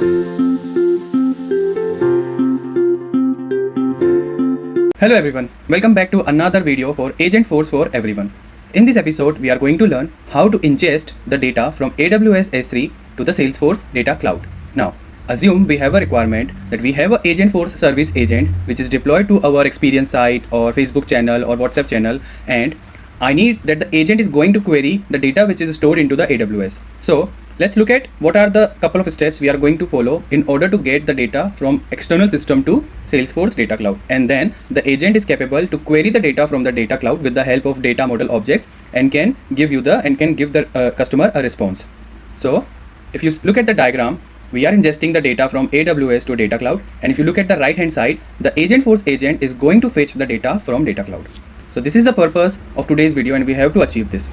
Hello everyone, welcome back to another video for Agentforce for everyone. In this episode, we are going to learn how to ingest the data from AWS S3 to the Salesforce Data Cloud. Now, assume we have a requirement that we have an Agentforce service agent which is deployed to our experience site or Facebook channel or WhatsApp channel, and I need that the agent is going to query the data which is stored into the AWS. So let's look at what are the couple of steps we are going to follow in order to get the data from external system to Salesforce Data Cloud. And then the agent is capable to query the data from the data cloud with the help of data model objects and can give the customer a response. So if you look at the diagram, we are ingesting the data from AWS to data cloud. And if you look at the right hand side, the Agentforce agent is going to fetch the data from data cloud. So this is the purpose of today's video, and we have to achieve this.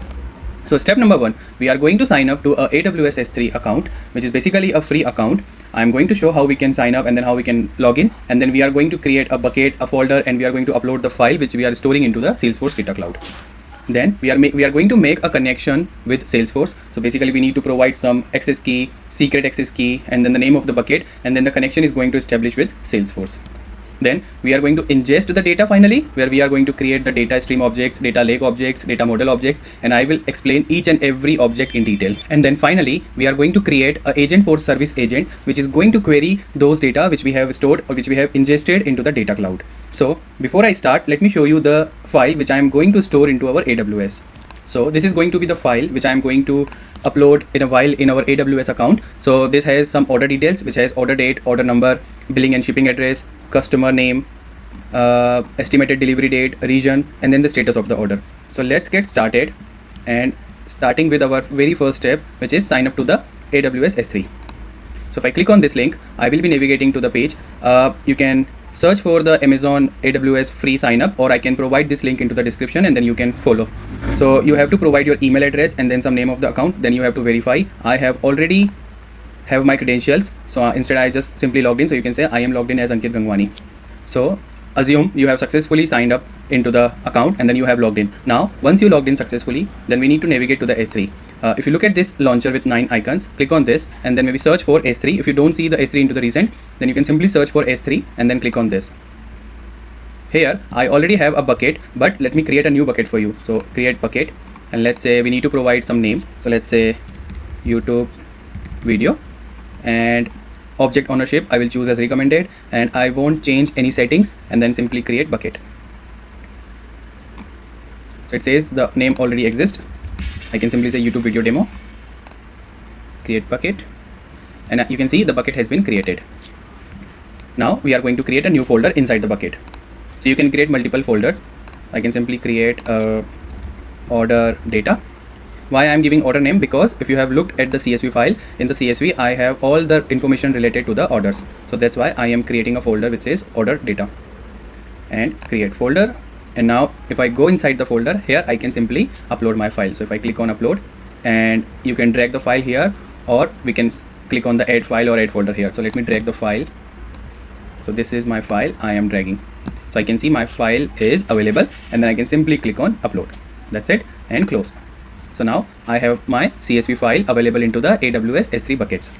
So step number 1, we are going to sign up to a AWS S3 account, which is basically a free account. I'm going to show how we can sign up and then how we can log in, and then we are going to create a bucket, a folder, and we are going to upload the file which we are storing into the Salesforce Data Cloud. Then we are going to make a connection with Salesforce. So basically we need to provide some access key, secret access key, and then the name of the bucket, and then the connection is going to establish with Salesforce. Then we are going to ingest the data finally, where we are going to create the data stream objects, data lake objects, data model objects, and I will explain each and every object in detail. And then finally, we are going to create a Agentforce service agent, which is going to query those data which we have stored or which we have ingested into the data cloud. So before I start, let me show you the file which I am going to store into our AWS. So this is going to be the file which I am going to upload in a while in our AWS account. So this has some order details, which has order date, order number, billing and shipping address, customer name, estimated delivery date, region, and then the status of the order. So let's get started, and starting with our very first step, which is sign up to the AWS S3. So if I click on this link, I will be navigating to the page. You can search for the Amazon AWS free sign up, or I can provide this link into the description and then you can follow. So you have to provide your email address and then some name of the account. Then you have to verify. I have already have my credentials, so instead I just simply logged in. So you can say I am logged in as Ankit Gangwani. So assume you have successfully signed up into the account and then you have logged in. Now once you logged in successfully, then we need to navigate to the S3. If you look at this launcher with 9 icons, click on this and then maybe search for S3. If you don't see the S3 into the recent, then you can simply search for S3 and then click on this. Here I already have a bucket, but let me create a new bucket for you. So create bucket, and let's say we need to provide some name. So let's say YouTube video, and object ownership I will choose as recommended, and I won't change any settings, and then simply create bucket. So it says the name already exists. I can simply say YouTube video demo, create bucket, and you can see the bucket has been created. Now we are going to create a new folder inside the bucket. So you can create multiple folders. I can simply create order data. Why I am giving order name? Because if you have looked at the CSV file, in the CSV I have all the information related to the orders. So that's why I am creating a folder which says order data, and create folder. And now if I go inside the folder, here I can simply upload my file. So if I click on upload, and you can drag the file here, or we can click on the add file or add folder here. So let me drag the file. So this is my file I am dragging. So I can see my file is available, and then I can simply click on upload. That's it, and close. So now I have my CSV file available into the AWS S3 buckets.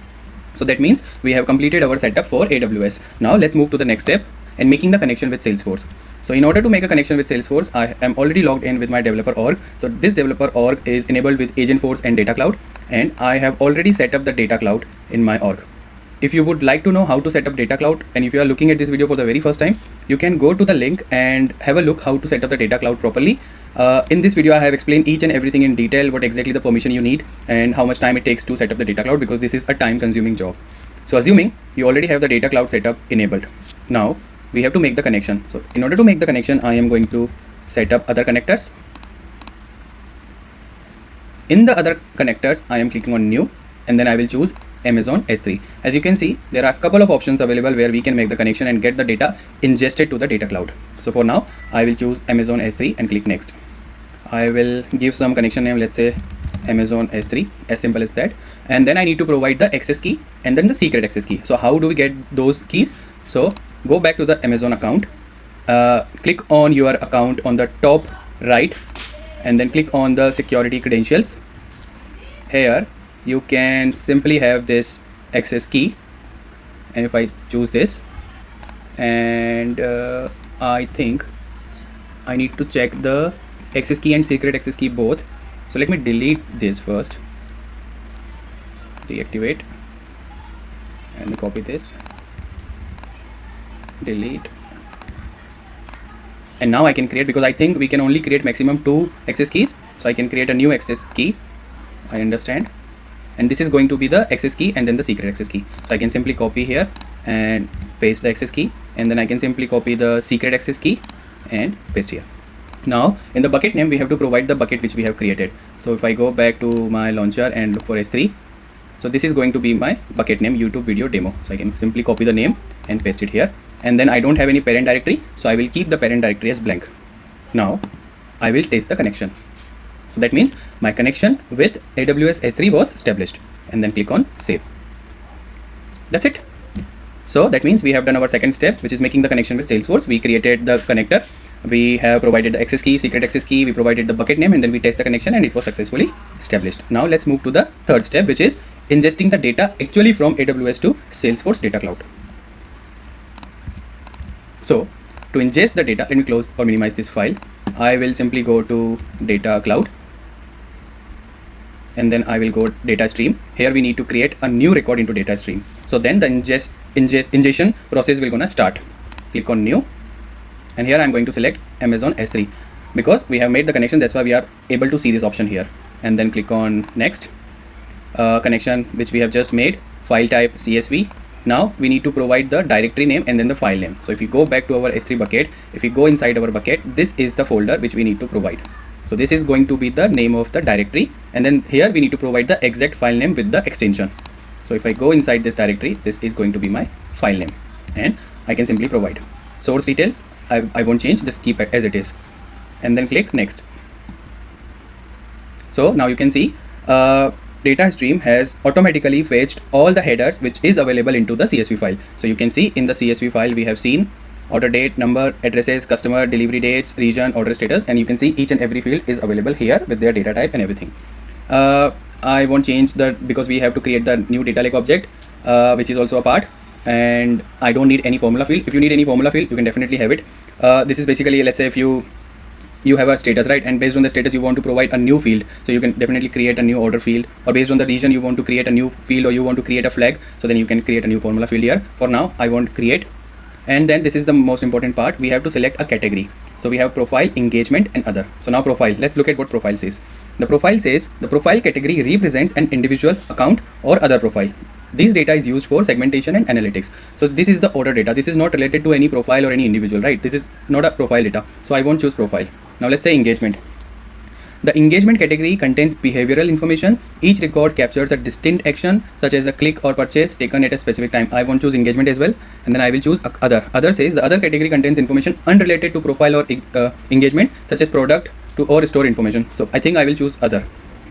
So that means we have completed our setup for AWS. Now let's move to the next step, and making the connection with Salesforce. So in order to make a connection with Salesforce, I am already logged in with my developer org. So this developer org is enabled with Agentforce and Data Cloud, and I have already set up the Data Cloud in my org. If you would like to know how to set up Data Cloud, and if you are looking at this video for the very first time, you can go to the link and have a look how to set up the Data Cloud properly. In this video, I have explained each and everything in detail, what exactly the permission you need and how much time it takes to set up the Data Cloud, because this is a time consuming job. So assuming you already have the Data Cloud setup enabled, now we have to make the connection. So in order to make the connection, I am going to set up other connectors. In the other connectors, I am clicking on new, and then I will choose Amazon S3. As you can see, there are a couple of options available where we can make the connection and get the data ingested to the data cloud. So for now, I will choose Amazon S3 and click next. I will give some connection name, let's say Amazon S3, as simple as that. And then I need to provide the access key and then the secret access key. So how do we get those keys? So go back to the Amazon account, click on your account on the top right, and then click on the security credentials. Here you can simply have this access key, and if I choose this, and I think I need to check the access key and secret access key both. So let me delete this first, deactivate, and copy this, delete, and now I can create, because I think we can only create maximum 2 access keys, so I can create a new access key. I understand, and this is going to be the access key and then the secret access key. So I can simply copy here and paste the access key, and then I can simply copy the secret access key and paste here. Now in the bucket name we have to provide the bucket which we have created. So if I go back to my launcher and look for S3, so this is going to be my bucket name, YouTube video demo. So I can simply copy the name and paste it here, and then I don't have any parent directory, so I will keep the parent directory as blank. Now I will test the connection. So that means my connection with AWS S3 was established, and then click on save. That's it. So that means we have done our second step, which is making the connection with Salesforce. We created the connector, we have provided the access key, secret access key, we provided the bucket name, and then we test the connection and it was successfully established. Now let's move to the third step, which is ingesting the data actually from AWS to Salesforce Data Cloud. So to ingest the data, let me close or minimize this file. I will simply go to Data Cloud, and then I will go data stream. Here we need to create a new record into data stream. So then the ingestion process will gonna start. Click on new, and here I'm going to select Amazon S3 because we have made the connection, that's why we are able to see this option here. And then click on next. Connection which we have just made, file type CSV. Now we need to provide the directory name and then the file name. So if you go back to our S3 bucket, if we go inside our bucket, this is the folder which we need to provide. So this is going to be the name of the directory, and then here we need to provide the exact file name with the extension. So if I go inside this directory, this is going to be my file name, and I can simply provide source details. I won't change, just keep it as it is, and then click next. So now you can see data stream has automatically fetched all the headers which is available into the CSV file. So you can see in the CSV file we have seen order date, number, addresses, customer, delivery dates, region, order status, and you can see each and every field is available here with their data type and everything. I won't change that because we have to create the new data lake object, which is also a part, and I don't need any formula field. If you need any formula field, you can definitely have it. This is basically, let's say if you have a status, right, and based on the status you want to provide a new field, so you can definitely create a new order field, or based on the region you want to create a new field, or you want to create a flag, so then you can create a new formula field here. For now I won't create. And then this is the most important part, we have to select a category. So we have profile, engagement, and other. So now profile, let's look at what profile says. The profile says the profile category represents an individual account or other profile. This data is used for segmentation and analytics. So this is the order data. This is not related to any profile or any individual, right? This is not a profile data. So I won't choose profile. Now let's say engagement. The engagement category contains behavioral information. Each record captures a distinct action such as a click or purchase taken at a specific time. I won't choose engagement as well, and then I will choose other. Other says the other category contains information unrelated to profile or engagement such as product or store information. So I think I will choose other.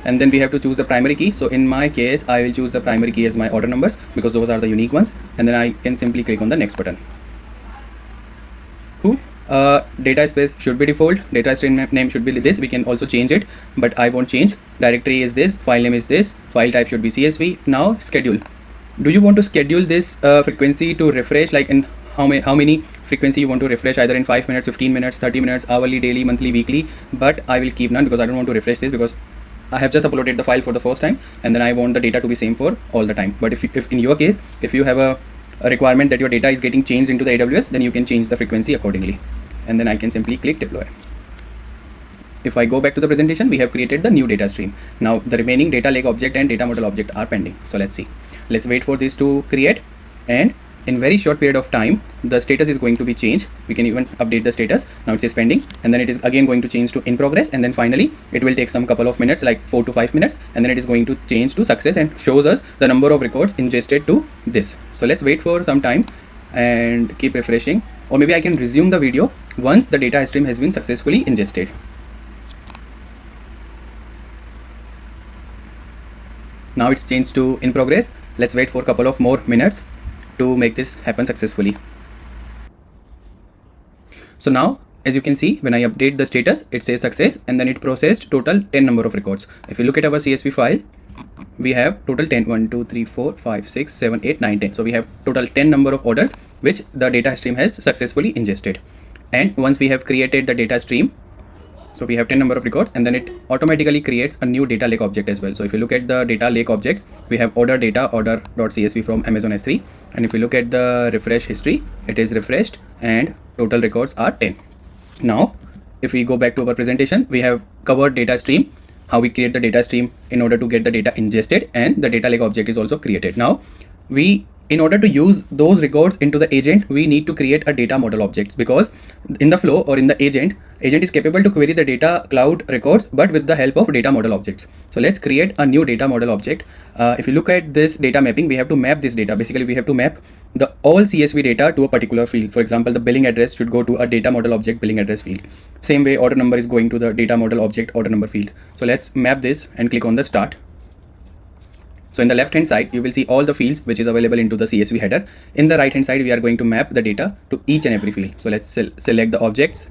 And then we have to choose a primary key. So in my case I will choose the primary key as my order numbers because those are the unique ones, and then I can simply click on the next button. Cool. Data space should be default, data stream name should be this. We can also change it, but I won't change. Directory is this, file name is this, file type should be CSV. Now schedule. Do you want to schedule this frequency to refresh, like in how many frequency you want to refresh, either in 5 minutes, 15 minutes, 30 minutes, hourly, daily, monthly, weekly? But I will keep none because I don't want to refresh this because I have just uploaded the file for the first time, and then I want the data to be same for all the time. But if in your case, if you have a requirement that your data is getting changed into the AWS, then you can change the frequency accordingly, and then I can simply click deploy. If I go back to the presentation, we have created the new data stream. Now the remaining data lake object and data model object are pending. So let's see. Let's wait for this to create, and in very short period of time the status is going to be changed. We can even update the status. Now it says pending, and then it is again going to change to in progress, and then finally it will take some couple of minutes, like 4 to 5 minutes, and then it is going to change to success and shows us the number of records ingested to this. So let's wait for some time and keep refreshing, or maybe I can resume the video once the data stream has been successfully ingested. Now it's changed to in progress. Let's wait for a couple of more minutes to make this happen successfully. So now as you can see, when I update the status, it says success, and then it processed total 10 number of records. If you look at our CSV file, we have total 10, 1, 2, 3, 4, 5, 6, 7, 8, 9, 10. So we have total 10 number of orders which the data stream has successfully ingested. And once we have created the data stream, so we have 10 number of records, and then it automatically creates a new data lake object as well. So if you look at the data lake objects, we have order data order.csv from Amazon S3, and if you look at the refresh history, it is refreshed and total records are 10. Now if we go back to our presentation, we have covered data stream, how we create the data stream in order to get the data ingested, and the data lake object is also created. Now in order to use those records into the agent, we need to create a data model object, because in the flow or in the agent is capable to query the data cloud records, but with the help of data model objects. So let's create a new data model object. If you look at this data mapping, we have to map this data. Basically, we have to map the all CSV data to a particular field. For example, the billing address should go to a data model object billing address field. Same way, order number is going to the data model object order number field. So let's map this and click on the start. So in the left hand side, you will see all the fields which is available into the CSV header. In the right hand side, we are going to map the data to each and every field. So let's select the objects.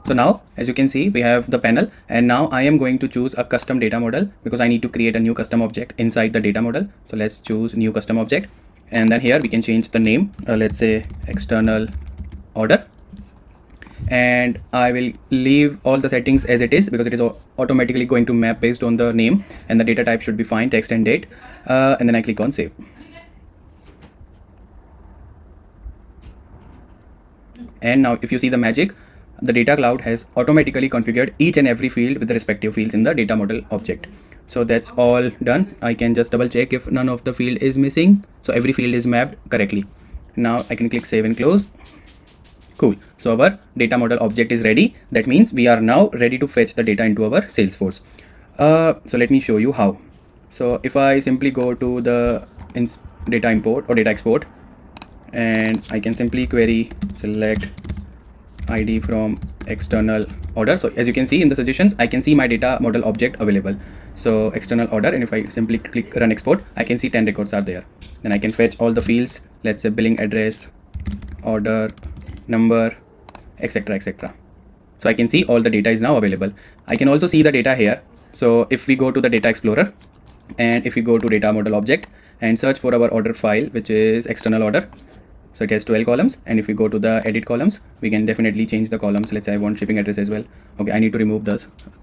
So now, as you can see, we have the panel, and now I am going to choose a custom data model because I need to create a new custom object inside the data model. So let's choose new custom object, and then here we can change the name. Let's say external order, and I will leave all the settings as it is because it is automatically going to map based on the name, and the data type should be fine, text and date, and then I click on save. And now if you see the magic, the data cloud has automatically configured each and every field with the respective fields in the data model object. So that's all done. I can just double check if none of the field is missing. So every field is mapped correctly. Now I can click save and close. Cool. So our data model object is ready. That means we are now ready to fetch the data into our Salesforce. So let me show you how. So if I simply go to the data import or data export, and I can simply query select ID from external order. So as you can see in the suggestions, I can see my data model object available. So external order, and if I simply click run export, I can see 10 records are there. Then I can fetch all the fields, let's say billing address, order number, etc, etc. So I can see all the data is now available. I can also see the data here. So if we go to the data explorer, and if we go to data model object and search for our order file, which is external order, so it has 12 columns, and if we go to the edit columns, we can definitely change the columns. Let's say I want shipping address as well. Okay, I need to remove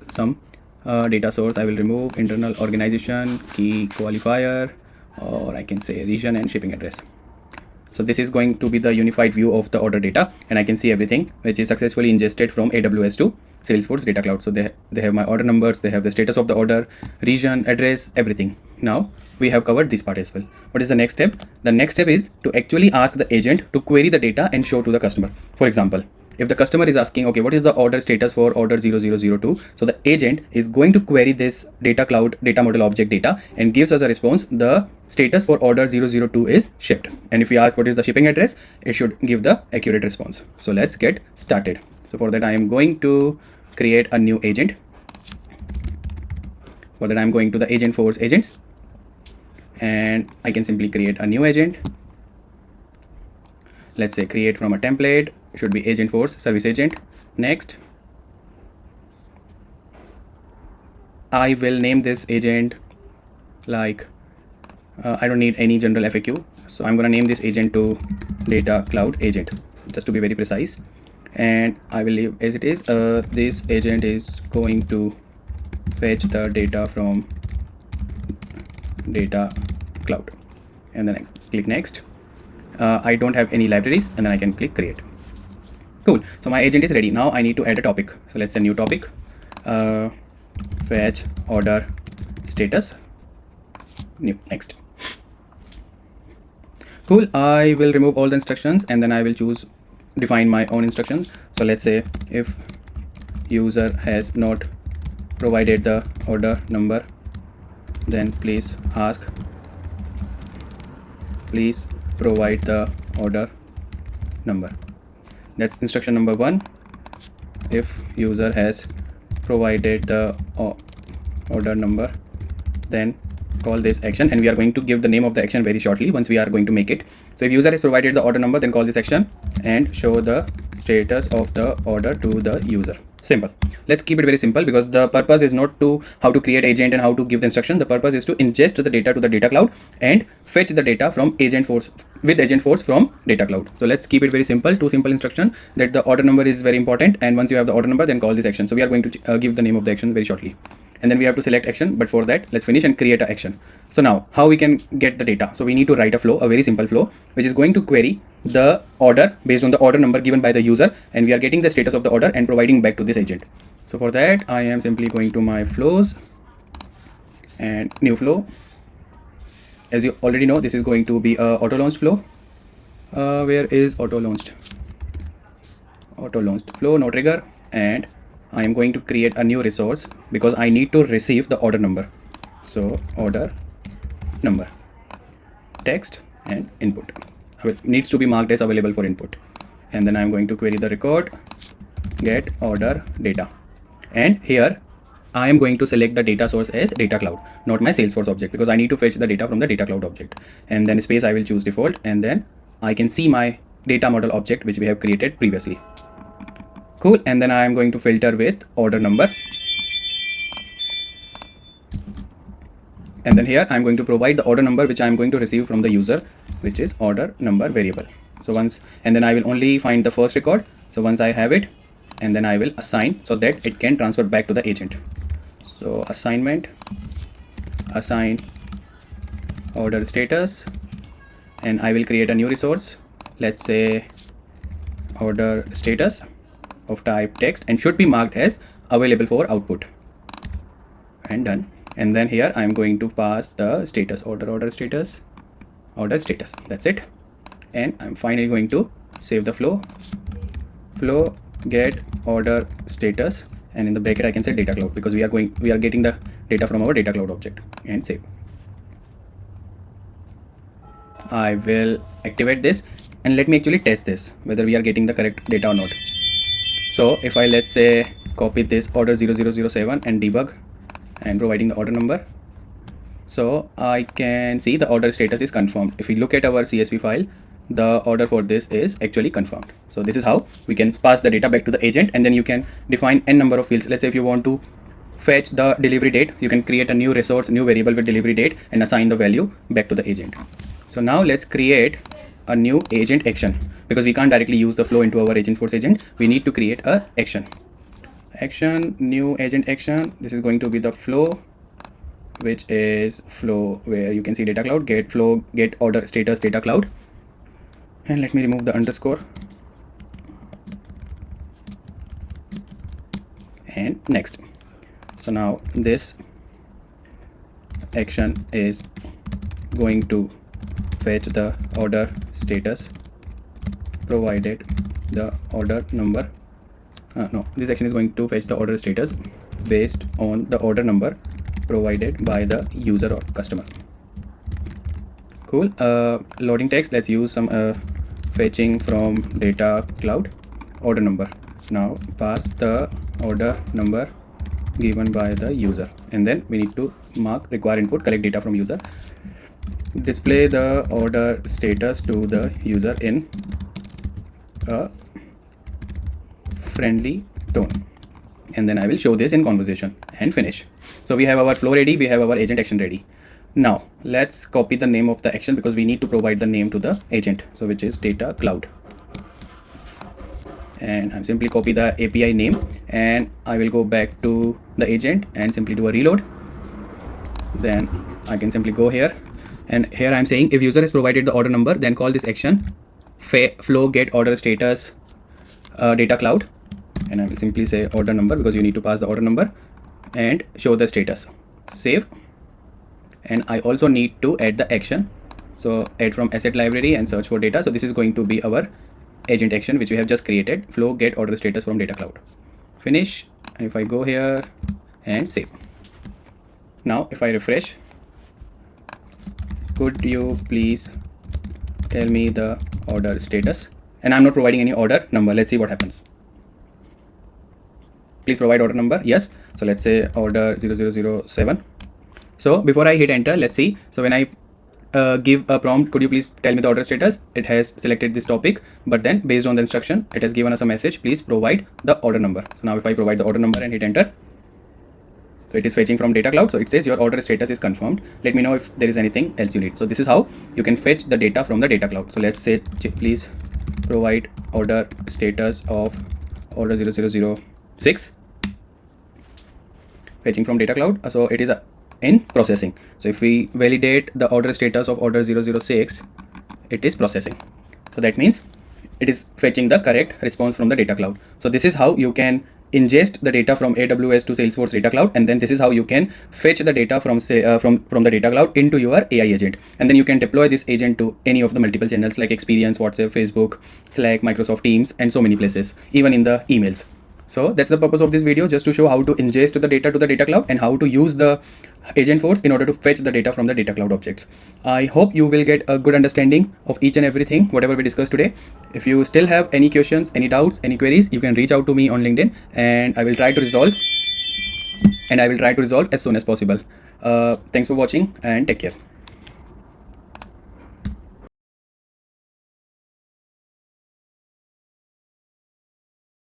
some data source. I will remove internal organization, key qualifier, or I can say region and shipping address. So this is going to be the unified view of the order data, and I can see everything which is successfully ingested from AWS to Salesforce Data Cloud. So they have my order numbers, they have the status of the order, region, address, everything. Now we have covered this part as well. What is the next step? The next step is to actually ask the agent to query the data and show to the customer. For example, if the customer is asking, okay, what is the order status for order 0002? So the agent is going to query this data cloud data model object data and gives us a response. The status for order 002 is shipped. And if we ask what is the shipping address, it should give the accurate response. So let's get started. So for that, I am going to create a new agent. For that, I'm going to the Agentforce agents, and I can simply create a new agent. Let's say create from a template. It should be Agentforce service agent. Next, I will name this agent like I don't need any general FAQ, so I'm gonna name this agent to data cloud agent, just to be very precise. And I will leave as it is. This agent is going to fetch the data from data cloud, and then I click next. I don't have any libraries, and then I can click create. Cool. So my agent is ready. Now I need to add a topic. So let's say new topic, fetch order status, new. Next. Cool. I will remove all the instructions, and then I will define my own instructions. So let's say if user has not provided the order number, then please provide the order number. That's instruction number 1. If user has provided the order number, then call this action, and we are going to give the name of the action very shortly once we are going to make it. So if user has provided the order number, then call this action and show the status of the order to the user. Simple. Let's keep it very simple, because the purpose is not to how to create agent and how to give the instruction. The purpose is to ingest the data to the data cloud and fetch the data from Agentforce with Agentforce from data cloud. So let's keep it very simple. Two simple instruction, that the order number is very important, and once you have the order number, then call this action. So we are going to give the name of the action very shortly, and then we have to select action. But for that, let's finish and create an action. So now how we can get the data? So we need to write a flow, a very simple flow, which is going to query the order based on the order number given by the user, and we are getting the status of the order and providing back to this agent. So for that, I am simply going to my flows and new flow. As you already know, this is going to be a auto launched flow. Where is auto launched? Auto launched flow, no trigger, and I am going to create a new resource because I need to receive the order number. So order number, text and input. It needs to be marked as available for input, and then I'm going to query the record get order data, and here I am going to select the data source as data cloud, not my Salesforce object, because I need to fetch the data from the data cloud object. And then space, I will choose default, and then I can see my data model object which we have created previously. Cool. And then I am going to filter with order number, and then here I'm going to provide the order number which I'm going to receive from the user, which is order number variable. So once, and then I will only find the first record. So once I have it, and then I will assign so that it can transfer back to the agent. So assignment, assign order status, and I will create a new resource. Let's say order status of type text, and should be marked as available for output, and done. And then here I'm going to pass the status, order status. That's it. And I'm finally going to save the flow get order status, and in the bracket I can say data cloud, because we are getting the data from our data cloud object, and save. I will activate this, and let me actually test this whether we are getting the correct data or not. So if I, let's say, copy this order 0007 and debug and providing the order number, so I can see the order status is confirmed. If we look at our CSV file, the order for this is actually confirmed. So this is how we can pass the data back to the agent, and then you can define n number of fields. Let's say if you want to fetch the delivery date, you can create a new resource, new variable with delivery date, and assign the value back to the agent. So now let's create a new agent action, because we can't directly use the flow into our Agentforce agent. We need to create a action, new agent action. This is going to be the flow, which is flow where you can see data cloud, get flow get order status data cloud. And let me remove the underscore, and next. So now this action is going to fetch the order status provided the order number. This action is going to fetch the order status based on the order number provided by the user or customer. Cool. Loading text, let's use some fetching from data cloud order number. Now pass the order number given by the user, and then we need to mark require input, collect data from user, display the order status to the user in a friendly tone, and then I will show this in conversation, and finish. So we have our flow ready, we have our agent action ready. Now let's copy the name of the action, because we need to provide the name to the agent, so which is data cloud. And I'm simply copy the API name, and I will go back to the agent and simply do a reload. Then I can simply go here, and here I'm saying if user has provided the order number, then call this action flow get order status data cloud, and I will simply say order number, because you need to pass the order number, and show the status. Save. And I also need to add the action, so add from asset library and search for data. So this is going to be our agent action which we have just created, flow get order status from data cloud. Finish. And if I go here and save, now if I refresh, could you please tell me the order status? And I'm not providing any order number. Let's see what happens. Please provide order number. Yes. So let's say order 0007. So before I hit enter, let's see. So when I give a prompt, could you please tell me the order status? It has selected this topic, but then based on the instruction, it has given us a message, please provide the order number. So now if I provide the order number and hit enter, so it is fetching from Data Cloud. So it says your order status is confirmed. Let me know if there is anything else you need. So this is how you can fetch the data from the Data Cloud. So let's say, please provide order status of order 0006, fetching from Data Cloud. So it is in processing. So if we validate the order status of order 006, it is processing. So that means it is fetching the correct response from the Data Cloud. So this is how you can ingest the data from AWS to Salesforce Data Cloud, and then this is how you can fetch the data from the Data Cloud into your AI agent, and then you can deploy this agent to any of the multiple channels like Experience, WhatsApp, Facebook, Slack, Microsoft Teams, and so many places, even in the emails. So that's the purpose of this video, just to show how to ingest the data to the Data Cloud and how to use the Agentforce in order to fetch the data from the Data Cloud objects. I hope you will get a good understanding of each and everything, whatever we discussed today. If you still have any questions, any doubts, any queries, you can reach out to me on LinkedIn, and I will try to resolve as soon as possible. Thanks for watching and take care.